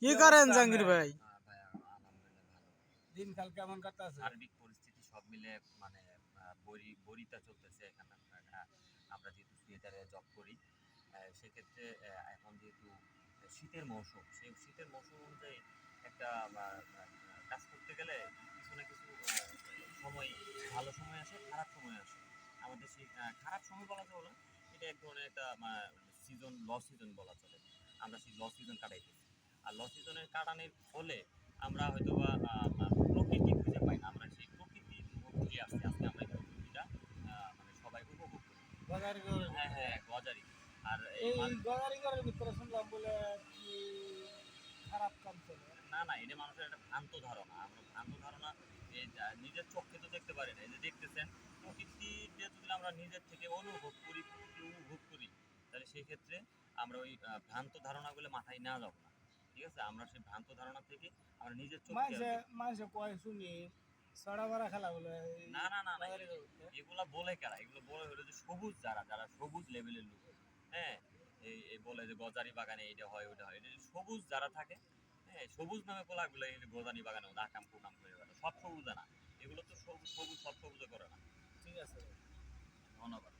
কি করেন জাহাঙ্গীর ভাই? ভাই আলহামদুলিল্লাহ ভালো। দিনকাল কেমন কাটতেছে? সার্বিক পরিস্থিতি সব মিলে মানে বরিতা চলতেছে এখানে। আমরা যেহেতু থিয়েটারে জব করি, সেক্ষেত্রে এখন যেহেতু শীতের মৌসুম, সেই শীতের মৌসুম অনুযায়ী একটা কাজ করতে গেলে কিছু না কিছু সময়, ভালো সময় আসে, খারাপ সময় আসে। আমাদের সেই খারাপ সময় বলা চলে না, এটা এক ধরনের একটা সিজন, ল সিজন বলা চলে। আমরা সেই ল সিজন কাটাইতেছি। আর ল সিজনের কাটানোর ফলে আমরা হয়তো বা প্রকৃতি খুঁজে পাই না। আমরা সেই প্রকৃতির মধ্যে আছি। আজকে আমরা এই প্রকৃতিটা মানে সবাই উপভোগ করি। গজারি ঘরের হ্যাঁ, ভিতরে? হ্যাঁ, গজারি। আর এই গজারি ঘরের ভিতরে শুনলাম বলে কি খারাপ কাম চলে? না, না, এটা মানুষের একটা ভ্রান্ত ধারণা। আমরা ভ্রান্ত ধারণা এই নিজের চোখে তো দেখতে পারি না। এই যে দেখতেছেন, প্রকৃতিতে যদি আমরা নিজের থেকে অনুভব করি, প্রকৃতি উপভোগ করি, তাহলে সেই ক্ষেত্রে আমরা ওই ভ্রান্ত ধারণাগুলো মাথায় নেওয়া যাবে না। ঠিক আছে? আমরা সেই ভ্রান্ত ধারণা থেকে আমরা নিজের চোখকে মাঝে মাঝে কয় শুনি ছড়া বড়া খেলা বলে না, না, না, না, গজারি ঘরের ভিতরে? এগুলা বলে কারা? এগুলো বলে হলো যে সবুজ যারা সবুজ লেভেলের লোক, হ্যাঁ? এই বলে যে গজারি বাগানে এইটা হয়, ওইটা হয়। এটা সবুজ যারা থাকে, হ্যাঁ? সবুজ নামে পোলাগুলো এই গজারি বাগানে আকাম কুকাম করে বেড়ায়। সব সবুজে না। এগুলো তো সবুজ সব সবুজে করে না। ঠিক আছে। ধন্যবাদ।